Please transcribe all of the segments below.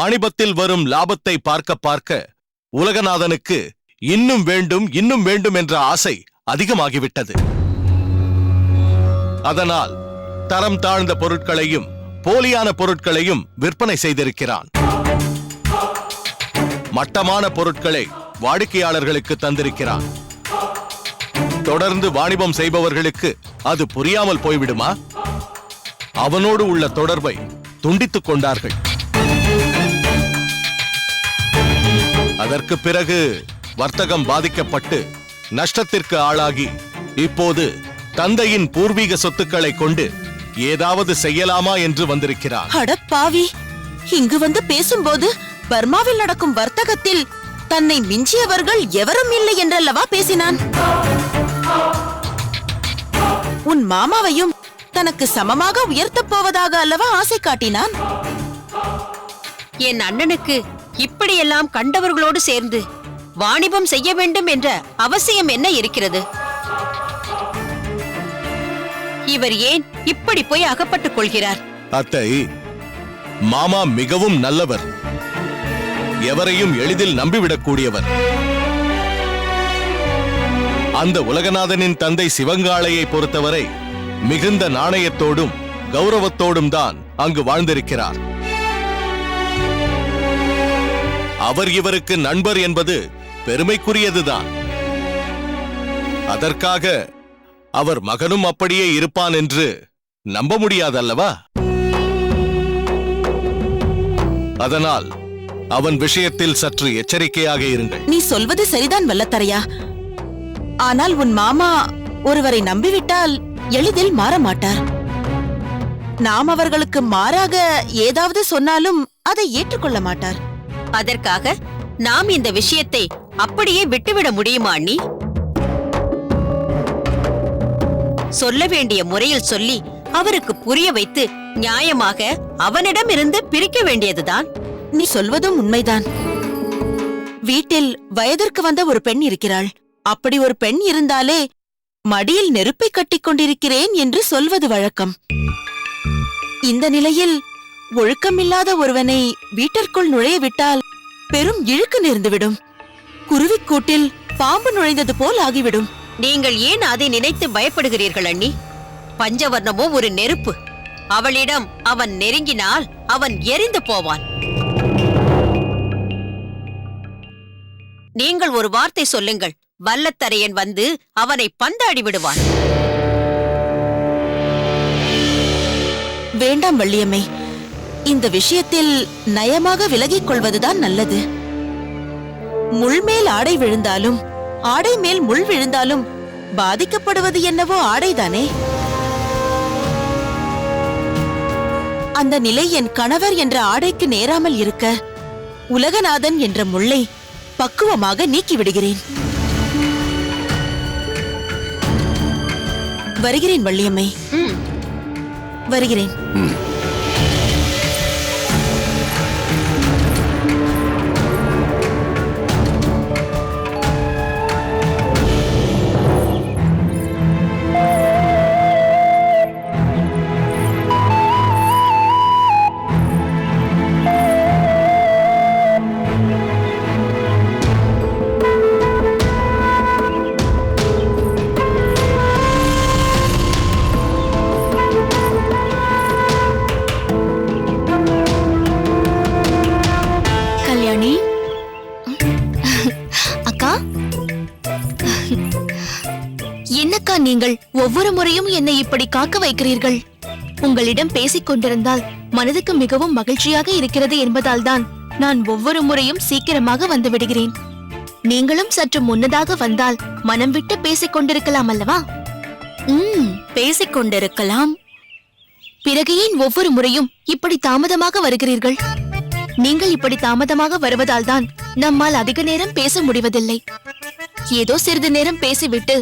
வாணிபத்தில் வரும் லாபத்தை பார்க்க பார்க்க உலகநாதனுக்கு இன்னும் வேண்டும் இன்னும் வேண்டும் என்ற ஆசை அதிகமாகிவிட்டது. அதனால் தரம் தாழ்ந்த பொருட்களையும் போலியான பொருட்களையும் விற்பனை செய்திருக்கிறான். மட்டமான பொருட்களை வாடிக்கையாளர்களுக்கு தந்திருக்கிறான். தொடர்ந்து வாணிபம் செய்பவர்களுக்கு அது புரியாமல் போய்விடுமா? அவனோடு உள்ள தொடர்பை துண்டித்துக் கொண்டார்கள். அதற்கு பிறகு வர்த்தகம் பாதிக்கப்பட்டு நஷ்டத்திற்கு ஆளாகி இப்போது தந்தையின் பூர்வீக சொத்துக்களை கொண்டு ஏதாவது செய்யலாமா என்று வந்திருக்கிறார். அடப்பாவி, இங்கு வந்து பேசும்போது பர்மாவில் நடக்கும் வர்த்தகத்தில் தன்னை மிஞ்சியவர்கள் எவரும் இல்லை என்றல்லவா பேசினான். உன் மாமாவையும் தனக்கு சமமாக உயர்த்தப் போவதாக அல்லவா ஆசை காட்டினான். என் அண்ணனுக்கு இப்படியெல்லாம் கண்டவர்களோடு சேர்ந்து வாணிபம் செய்ய வேண்டும் என்ற அவசியம் என்ன இருக்கிறது? இவர் ஏன் இப்படி போய் அகப்பட்டுக் கொள்கிறார்? அத்தை, மாமா மிகவும் நல்லவர். எவரையும் எளிதில் நம்பிவிடக்கூடியவர். அந்த உலகநாதனின் தந்தை சிவங்காளையை பொறுத்தவரை மிகுந்த நாணயத்தோடும் கௌரவத்தோடும் தான் அங்கு வாழ்ந்திருக்கிறார். அவர் இவருக்கு நண்பர் என்பது பெருமைக்குரியதுதான். அதற்காக அவர் மகனும் அப்படியே இருப்பான் என்று நம்ப முடியாதல்லவா? அதனால் அவன் விஷயத்தில் சற்று எச்சரிக்கையாக இருங்கள். நீ சொல்வது சரிதான் வல்லத்தரையா. ஆனால் உன் மாமா ஒருவரை நம்பிவிட்டால் எளிதில் மாற மாட்டார். நாம் அவர்களுக்கு மாறாக ஏதாவது சொன்னாலும் அதை ஏற்றுக்கொள்ள மாட்டார். அதற்காக நாம் இந்த விஷயத்தை அப்படியே விட்டுவிட முடியுமா அண்ணி? சொல்ல வேண்டிய முறையில் சொல்லி அவருக்கு புரிய வைத்து நியாயமாக அவனிடமிருந்து பிரிக்க வேண்டியதுதான். நீ சொல்வதும் உண்மைதான். வீட்டில் வயதிற்கு வந்த ஒரு பெண் இருக்கிறாள். அப்படி ஒரு பெண் இருந்தாலே மடியில் நெருப்பை கட்டிக் கொண்டிருக்கிறேன் என்று சொல்வது வழக்கம். இந்த நிலையில் ஒழுக்கமில்லாத ஒருவனை வீட்டிற்குள் நுழைய விட்டால் பெரும் இழுக்கு நேர்ந்துவிடும். குருவிக்கூட்டில் பாம்பு நுழைந்தது போல் ஆகிவிடும். நீங்கள் ஏன் அதை நினைத்து பயப்படுகிறீர்கள் அண்ணி? பஞ்சவர்ணமோ ஒரு நெருப்பு. அவளிடம் அவன் நெருங்கினால் அவன் எரிந்து போவான். நீங்கள் ஒரு வார்த்தை சொல்லுங்கள், வல்லத்தரையன் வந்து அவனை பந்தாடி விடுவான். வேண்டாம் வள்ளியம்மை, இந்த விஷயத்தில் நயமாக விலகிக் கொள்வதுதான் நல்லது. முள் மேல் ஆடை விழுந்தாலும் ஆடை மேல் முள் விழுந்தாலும் பாதிக்கப்படுவது என்னவோ ஆடைதானே. அந்த நிலை என் கணவர் என்ற ஆடைக்கு நேராமல் இருக்க உலகநாதன் என்ற முள்ளை பக்குவமாக நீக்கிவிடுகிறேன். வருகிறேன் வள்ளியம்மை, வருகிறேன். என்னக்கா நீங்கள் ஒவ்வொரு முறையும் என்னை இப்படி காக்க வைக்கிறீர்கள்? உங்களிடம் பேசிக் கொண்டிருந்தால் மனதுக்கு மிகவும் மகிழ்ச்சியாக இருக்கிறது என்பதால் தான் நான் ஒவ்வொரு முறையும் சீக்கிரமாக வந்து விடுகிறேன். நீங்களும் சற்று முன்னதாக வந்தால் மனம் விட்டு பேசிக் கொண்டிருக்கலாம் அல்லவா? பேசிக் கொண்டிருக்கலாம். பிறகு ஏன் ஒவ்வொரு முறையும் இப்படி தாமதமாக வருகிறீர்கள்? நீங்கள் இப்படி தாமதமாக வருவதால் தான் நம்மால் அதிக நேரம் பேச முடிவதில்லை. ஏதோ சிறிது நேரம் பேசிவிட்டு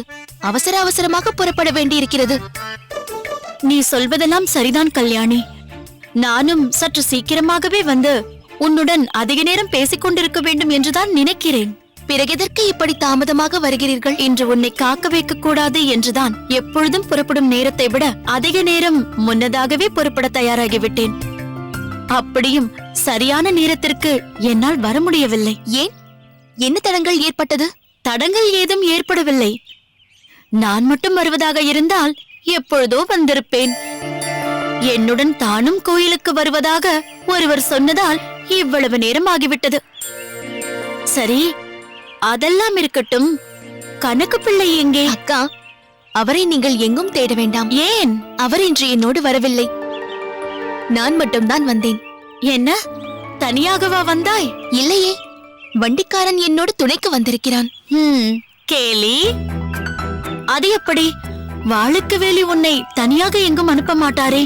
அவசர அவசரமாக புறப்பட வேண்டியிருக்கிறது. நீ சொல்வதெல்லாம் சரிதான் கல்யாணி. நானும் சற்று சீக்கிரமாகவே வந்து உன்னுடன் அதிக நேரம் பேசிக் கொண்டிருக்க வேண்டும் என்றுதான் நினைக்கிறேன். பிறகு எதற்கு இப்படி தாமதமாக வருகிறீர்கள்? இன்று உன்னை காக்க வைக்க கூடாது என்றுதான் எப்பொழுதும் புறப்படும் நேரத்தை விட அதிக நேரம் முன்னதாகவே புறப்பட தயாராகிவிட்டேன். அப்படியும் சரியான நேரத்திற்கு என்னால் வர முடியவில்லை. ஏன்? என்ன தடங்கள் ஏற்பட்டது? தடங்கள் ஏதும் ஏற்படவில்லை. நான் மட்டும் வருவதாக இருந்தால் எப்பொழுதோ வந்திருப்பேன். என்னுடன் தானும் கோயிலுக்கு வருவதாக ஒருவர் சொன்னதால் இவ்வளவு நேரம் ஆகிவிட்டது. சரி, அதெல்லாம் இருக்கட்டும். கணக்கு பிள்ளை எங்கே? அக்கா, அவரை நீங்கள் எங்கும் தேட வேண்டாம். ஏன்? அவர் இன்று என்னோடு வரவில்லை. நான் மட்டும்தான் வந்தேன். என்ன, தனியாகவா வந்தாய்? இல்லையே, வண்டிக்காரன் என்னோடு துணைக்கு வந்திருக்கிறான். கேலி, அது எப்படி? வாளுக்கு வேலி உன்னை தனியாக எங்கும் அனுப்ப மாட்டாரே,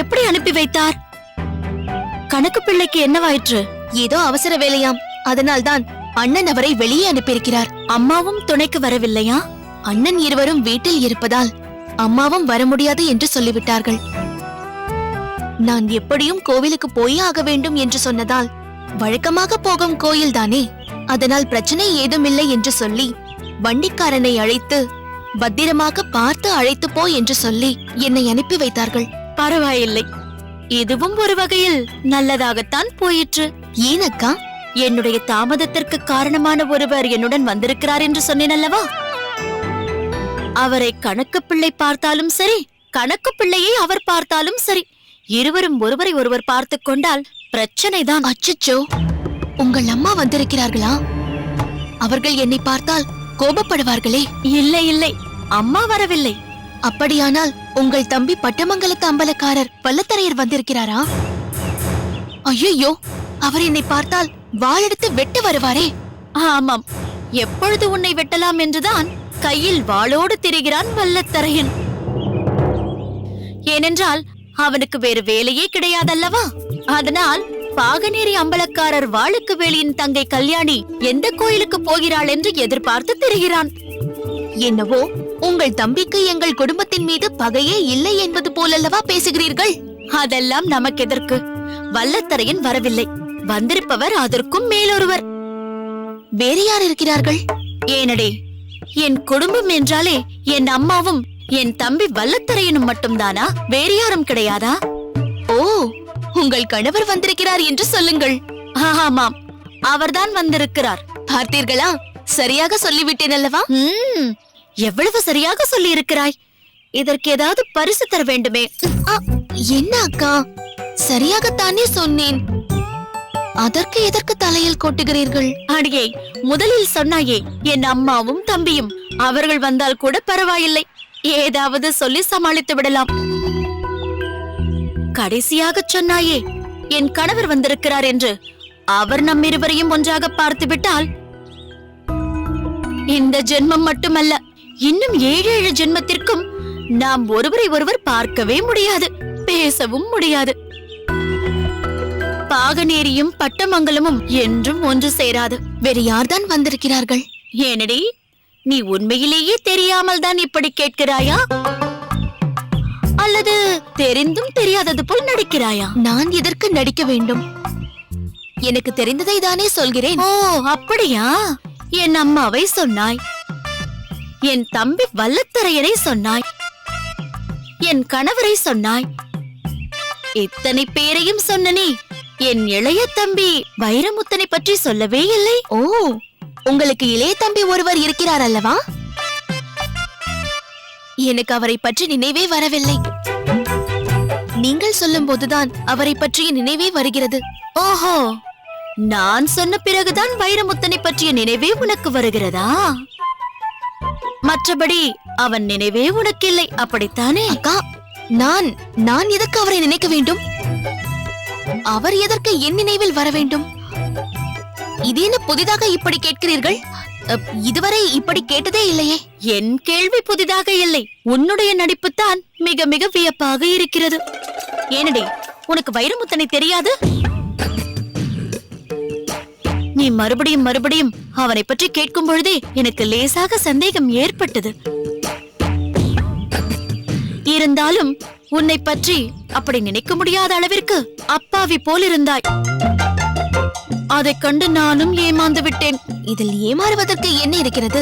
எப்படி அனுப்பி வைத்தார்? கணக்கு பிள்ளைக்கு என்னவாயிற்று? ஏதோ அவசர வேலையாம், அதனால்தான் அண்ணன் அவரை வெளியே அனுப்பியிருக்கிறார். அம்மாவும் துணைக்கு வரவில்லையா? அண்ணன் இருவரும் வீட்டில் இருப்பதால் அம்மாவும் வர முடியாது என்று சொல்லிவிட்டார்கள். நான் எப்படியும் கோவிலுக்கு போயே ஆக வேண்டும் என்று சொன்னதால், வழக்கமாக போகும் கோயில்தானே, அதனால் பிரச்சனை ஏதுமில்லை என்று சொல்லி வண்டிக்காரனை அழைத்து பத்திரமாக பார்த்து அழைத்து போ என்று சொல்லி என்னை அனுப்பி வைத்தார்கள். பரவாயில்லை, இதுவும் ஒரு வகையில் நல்லதாகத்தான் போயிற்று. ஏனக்கா? என்னுடைய தாமதத்திற்கு காரணமான ஒருவர் என்னுடன் வந்திருக்கிறார் என்று சொன்னேன் அல்லவா? அவரை கணக்கு பிள்ளை பார்த்தாலும் சரி, கணக்கு பிள்ளையை அவர் பார்த்தாலும் சரி, இருவரும் ஒருவரை ஒருவர் பார்த்து கொண்டால் பிரச்சனைதான். அச்சச்சோ, உங்கள் அம்மா வந்திருக்கிறார்களா? அவர்கள் என்னை பார்த்தால் கோபப்படுவார்களே. இல்லை இல்லை, அம்மா வரவில்லை. அப்படியானால் உங்கள் தம்பி பட்டமங்கலத்து அம்பலக்காரர் பல்லத்தரையர் வந்திருக்கிறாரா? ஐயோ, அவர் என்னை பார்த்தால் வாளெடுத்து வெட்ட வருவாரே. ஆமாம், எப்பொழுது உன்னை வெட்டலாம் என்றுதான் கையில் வாளோடு திரிகிறான் வல்லத்தரையன். ஏனென்றால் அவனுக்கு வேறு வேலையே கிடையாதல்லவா? அதனால் பாகனேரி அம்பலக்காரர் வாளுக்கு வேலியின் தங்கை கல்யாணி எந்த கோயிலுக்கு போகிறாள் என்று எதிர்பார்த்து திரிகிறான். என்னவோ உங்கள் தம்பிக்கு எங்கள் குடும்பத்தின் மீது பகையே இல்லை என்பது போலல்லவா பேசுகிறீர்கள்? அதெல்லாம் நமக்கு எதற்கு? வல்லத்தரையன் வரவில்லை, வந்திருப்பவர் அதற்கும் மேலொருவர். வேறு யார் இருக்கிறார்கள்? ஏனடே, என் குடும்பம் என்றாலே என் அம்மாவும் என் தம்பி வல்லத்தரையனும் மட்டும்தானா? வேறு யாரும் கிடையாதா? ஓ, உங்கள் கணவர் வந்திருக்கிறார் என்று சொல்லுங்கள். ஆமாம், அவர்தான் வந்திருக்கிறார். பார்த்தீர்களா, சரியாக சொல்லிவிட்டேன் அல்லவா? எவ்வளவு சரியாக சொல்லி இருக்கிறாய். இதற்கு ஏதாவது பரிசு தர வேண்டுமே. என்ன அக்கா, சரியாகத்தானே சொன்னேன். அதற்கு எதற்கு தலையில் கொட்டுகிறீர்கள்? அடியே, முதலில் சொன்னாயே என் அம்மாவும் தம்பியும், அவர்கள் வந்தால் கூட பரவாயில்லை, ஏதாவது சொல்லி சமாளித்து விடலாம். கடைசியாக சொன்னாயே என் கணவர் வந்திருக்கிறார் என்று, அவர் நம் இருவரையும் ஒன்றாக பார்த்து விட்டால் இந்த ஜென்மம் மட்டுமல்ல, இன்னும் 7 ஜென்மத்திற்கும் நாம் ஒருவரை ஒருவர் பார்க்கவே முடியாது, பேசவும் முடியாது. பாகனேரியும் பட்டமங்கலமும் என்றும் ஒன்று சேராது. வேறு யார்தான் வந்திருக்கிறார்கள்? ஏனடி, நீ உண்மையிலேயே தெரியாமல் தான் இப்படி கேட்கிறாயா, அல்லது தெரிந்தும் தெரியாதது போல் நடிக்கிறாயா? நான் எதற்கு நடிக்க வேண்டும்? எனக்கு தெரிந்ததை தானே சொல்கிறேன். ஓ, அப்படியா? என் அம்மாவை சொன்னாய், என் தம்பி வல்லத்தரையரை சொன்னாய், என் கணவரை சொன்னாய், இத்தனை பேரையும் சொன்ன நீ என் இளைய தம்பி வைரமுத்தனை பற்றி சொல்லவே இல்லை. ஓ, உங்களுக்கு இளைய தம்பி ஒருவர் இருக்கிறார் அல்லவா? எனக்கு அவரை பற்றி நினைவே வரவில்லை. நீங்கள் சொல்லும் போதுதான் அவரை பற்றிய நினைவே வருகிறது. ஓஹோ, நான் சொன்ன பிறகுதான் வைரமுத்தனை பற்றிய நினைவே உனக்கு வருகிறதா? மற்றபடி அவன் நினைவே உனக்கு இல்லை, அப்படித்தானே? அக்கா, நான் எதற்கு அவரை நினைக்க வேண்டும்? அவர் எதற்கு என் நினைவில் வர வேண்டும்? இது என்ன புதிதாக இப்படி கேட்கிறீர்கள்? இதுவரை இப்படி கேட்டதே இல்லையே. என் கேள்வி புதிதாக இல்லை, உன்னுடைய நடிப்புத்தான் மிக மிக வியப்பாக இருக்கிறது. ஏனடி, உனக்கு வைரமுத்தனை தெரியாது? நீ மறுபடியும் மறுபடியும் அவனை பற்றி கேட்கும் பொழுதே எனக்கு லேசாக சந்தேகம் ஏற்பட்டது. இருந்தாலும் உன்னை பற்றி அப்படி நினைக்க முடியாத அளவிற்கு அப்பாவி போல் இருந்தாய். அதைக் கண்டு நானும் ஏமாந்து விட்டேன். இதில் ஏமாறுவதற்கு என்ன இருக்கிறது?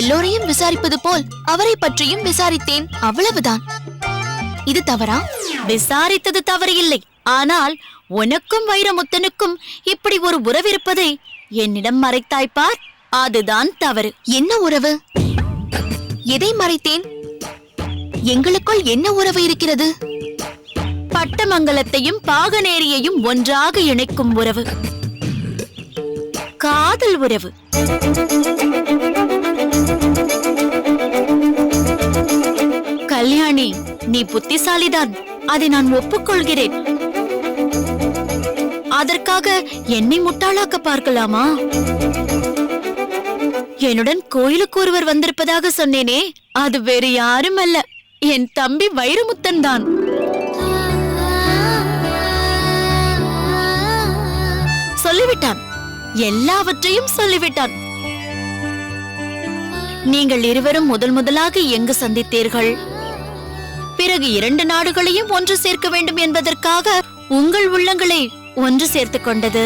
எல்லோரையும் விசாரிப்பது போல் அவரை பற்றியும் விசாரித்தேன், அவ்வளவுதான். இது தவறா? விசாரித்தது தவறு இல்லை. ஆனால் உனக்கும் வைரமுத்தனுக்கும் இப்படி ஒரு உறவு இருப்பதை என்னிடம் மறைத்தாய்ப்பார், அதுதான் தவறு. என்ன உறவு? எதை மறைத்தேன்? எங்களுக்குள் என்ன உறவு இருக்கிறது? பட்டமங்கலத்தையும் பாகனேரியையும் ஒன்றாக இணைக்கும் உறவு, காதல் உறவு. கல்யாணி, நீ புத்திசாலிதான், அதை நான் ஒப்புக்கொள்கிறேன். அதற்காக என்னை முட்டாளாக்க பார்க்கலாமா? என்னுடன் கோயிலுக்கு ஒருவர் வந்திருப்பதாக சொன்னேனே, அது வேறு யாரும் அல்ல, என் தம்பி வைரமுத்தன் தான். சொல்லிவிட்டான், எல்லாவற்றையும் சொல்லிவிட்டான். நீங்கள் இருவரும் முதலாக எங்கு சந்தித்தீர்கள்? பிறகு 2 நாடுகளையும் ஒன்று சேர்க்க வேண்டும் என்பதற்காக உங்கள் உள்ளங்களை ஒன்று சேர்த்துக் கொண்டது.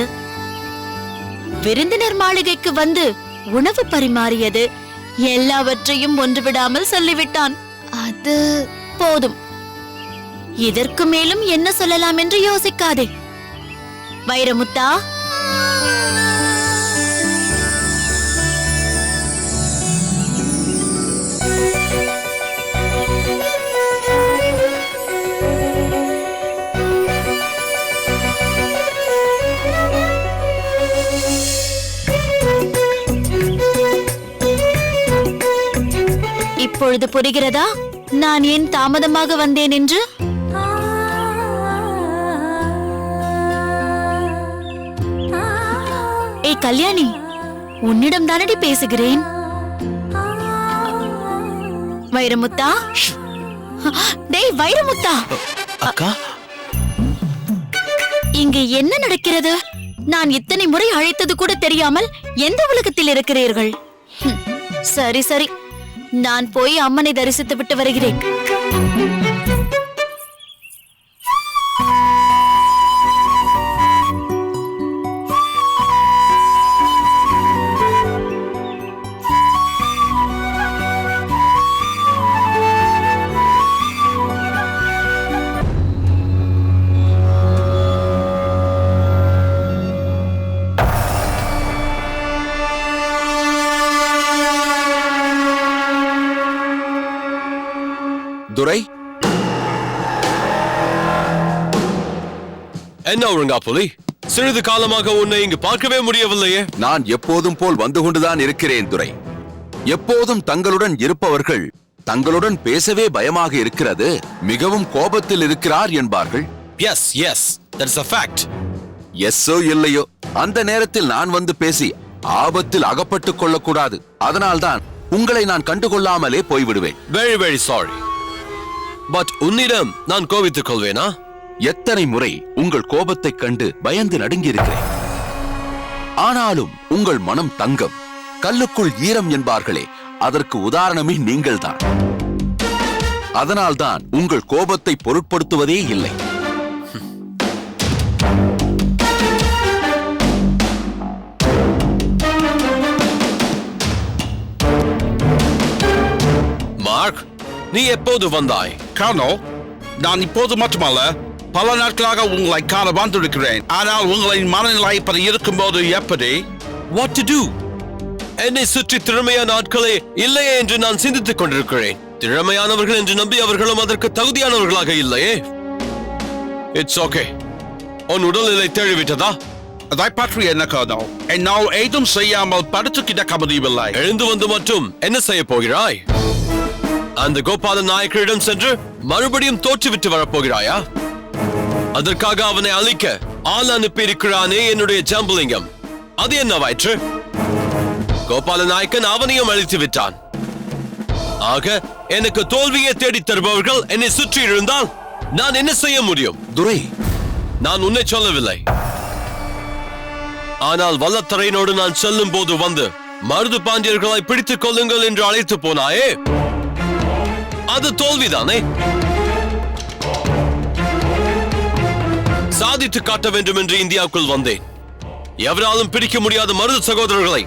விருந்தினர் மாளிகைக்கு வந்து உணவு பரிமாறியது, எல்லாவற்றையும் ஒன்றுவிடாமல் சொல்லிவிட்டான். அது போதும். இதற்கு மேலும் என்ன சொல்லலாம் என்று யோசிக்காதே. வைரமுத்தா, இப்பொழுது புரிகிறதா நான் ஏன் தாமதமாக வந்தேன் என்று? ஏய் கல்யாணி, உன்னிடம் தானடி பேசுகிறேன். வைரமுத்தா, டேய் வைரமுத்தா, அக்கா, இங்கு என்ன நடக்கிறது? நான் இத்தனை முறை அழைத்தது கூட தெரியாமல் எந்த உலகத்தில் இருக்கிறீர்கள்? சரி சரி, நான் போய் அம்மனை தரிசித்து விட்டு வருகிறேன். துரை, என்ன ஒழுங்காப்புலி, சிறிது காலமாக உன்னை இங்கு பார்க்கவே முடியவில்லையே. நான் எப்போதும் போல் வந்து கொண்டுதான் இருக்கிறேன் துரை. எப்போதும் தங்களுடன் இருப்பவர்கள் தங்களுடன் பேசவே பயமாக இருக்கிறது, மிகவும் கோபத்தில் இருக்கிறார் என்பார்கள். Yes yes, that's a fact. எஸ்ஸோ இல்லையோ, அந்த நேரத்தில் நான் வந்து பேசி ஆபத்தில் அகப்பட்டுக் கொள்ளக்கூடாது. அதனால்தான் உங்களை நான் கண்டுகொள்ளாமலே போய்விடுவேன். Very very sorry. பட் உன்னிடம் நான் கோபித்துக் கொள்வேனா? எத்தனை முறை உங்கள் கோபத்தைக் கண்டு பயந்து நடுங்கி இருக்கிறேன். ஆனாலும் உங்கள் மனம் தங்கம், கல்லுக்குள் ஈரம் என்பார்களே, அதற்கு உதாரணமே நீங்கள்தான். அதனால்தான் உங்கள் கோபத்தை பொருட்படுத்துவதே இல்லை. மார்க், நீ எப்போது வந்தாய்? கர்னல், நான் இப்போது மட்டுமல்ல, பல நாட்களாக உங்களை காண வந்திருக்கிறேன். ஆனால் உங்களின் மனநிலை இப்படி இருக்கும்போது எப்படி? What to do? என்னை சுற்றி திறமையான ஆட்களே இல்லையே என்று நான் சிந்தித்துக் கொண்டிருக்கிறேன். திறமையானவர்கள் என்று நம்பி அவர்களும் அதற்கு தகுதியானவர்களாக இல்லையே. It's okay. உன் உடல்நிலை தேறிவிட்டதா? அதை பற்றி என்ன கர்னல்? என்னால் ஏதும் செய்யாமல் படுத்து கிடக்க முடியவில்லை. எழுந்து வந்து மட்டும் என்ன செய்ய போகிறாய்? அந்த கோபால நாயக்கரிடம் சென்று மறுபடியும் தோற்றுவிட்டு வரப்போகிறாயா? அதற்காக அவனை அழிக்க ஆள் அனுப்பியிருக்கிறானே என்னுடைய ஜம்புலிங்கம், அது என்னவாயிற்று? கோபால நாயக்கன் அவனையும் அழித்து விட்டான். ஆக எனக்கு தோல்வியை தேடித் தருபவர்கள் என்னை சுற்றி இருந்தால் நான் என்ன செய்ய முடியும்? துரை, நான் உன்னை சொல்லவில்லை. ஆனால் வல்லத்தரையினோடு நான் செல்லும் போது வந்து மருது பாண்டியர்களை பிடித்துக் கொள்ளுங்கள் என்று அழைத்து போனாயே, அது தோல்விதானே? சாதித்து காட்ட வேண்டும் என்று இந்தியாவுக்குள் வந்தேன். எவராலும் பிடிக்க முடியாத மருது சகோதரர்களை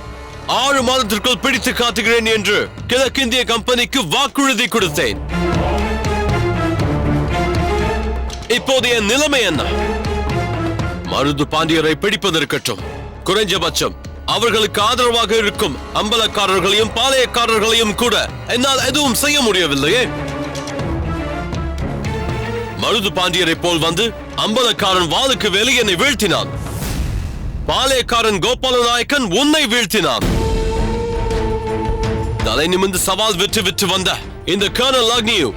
6 மாதத்திற்குள் பிடித்து காட்டுகிறேன் என்று கிழக்கிந்திய கம்பெனிக்கு வாக்குறுதி கொடுத்தேன். இப்போதைய நிலைமை என்ன? மருது பாண்டியரை பிடிப்பதற்கட்டும், குறைஞ்சபட்சம் அவர்களுக்கு ஆதரவாக இருக்கும் அம்பலக்காரர்களையும் பாளையக்காரர்களையும் கூட என்னால் எதுவும் செய்ய முடியவில்லையே. மருது பாண்டியரை போல் வந்து அம்பலக்காரன் வாளுக்கு வெளியே என்னை வீழ்த்தினான். பாளையக்காரன் கோபால நாயக்கன் உன்னை வீழ்த்தினான். தலை நிமிர்ந்து சவால் விட்டு வந்த இந்த கர்னல் அக்னியு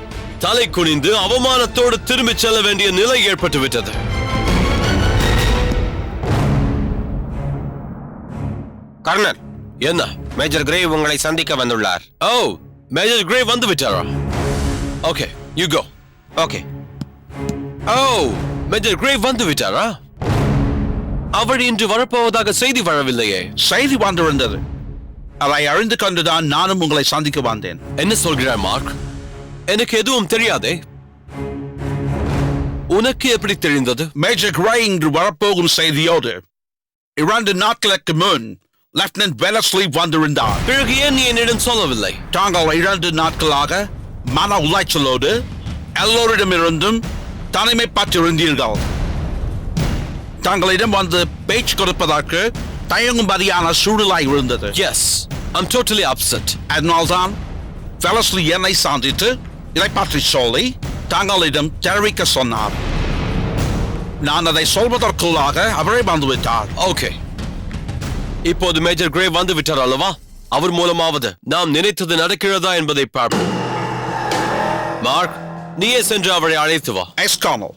தலை குனிந்து அவமானத்தோடு திரும்பிச் செல்ல வேண்டிய நிலை ஏற்பட்டு விட்டது. கர்னல், என்ன? மேஜர் கிரே உங்களை சந்திக்க வந்துள்ளார். ஓ, மேஜர் கிரே வந்து விட்டாரா? Okay, you go. Okay. Oh, major Grey வந்து விட்டாரா? அவர் இன்று வரப்போவதாக செய்தி வரவில்லையே. செய்தி வந்திருந்தது. அதை அறிந்து கொண்டுதான் நானும் உங்களை சந்திக்க வந்தேன். என்ன சொல்கிறாய் மார்க்? எனக்கு எதுவும் தெரியாதே. உனக்கு எப்படி தெரிந்தது? மேஜர் கிரே இன்று வரப்போகும் செய்தியோடு 2 நாட்களுக்கு முன் லெப்டினன்ட் வெலஸ்லி வந்திருந்தார். பிறகு ஏன் நீ என்னிடம் சொல்லவில்லை? தாங்கள் 2 நாட்களாக மன உளைச்சலோடு எல்லோரிடமிருந்தும் தனிமைப்பட்டிருந்தீர்கள். தங்களிடம் வந்து பேச்சு கொடுப்பதற்கு தயங்கும்படியான சூழ்நிலை இருந்தது. Yes, I'm totally upset. அதனால்தான் வெலஸ்லி என்னை சந்தித்து இதை பற்றி சொல்லி தங்களிடம் தெரிவிக்க சொன்னார். நான் அதை சொல்வதற்குள்ளாக அவரே வந்துவிட்டார். ஓகே, இப்போது மேஜர் கிரே வந்து விட்டார் அல்லவா? அவர் மூலமாவது நாம் நினைத்தது நடக்கிறதா என்பதை பார்ப்போம். மார்க், நீயே சென்று அவரை அழைத்து வா. Yes kernel.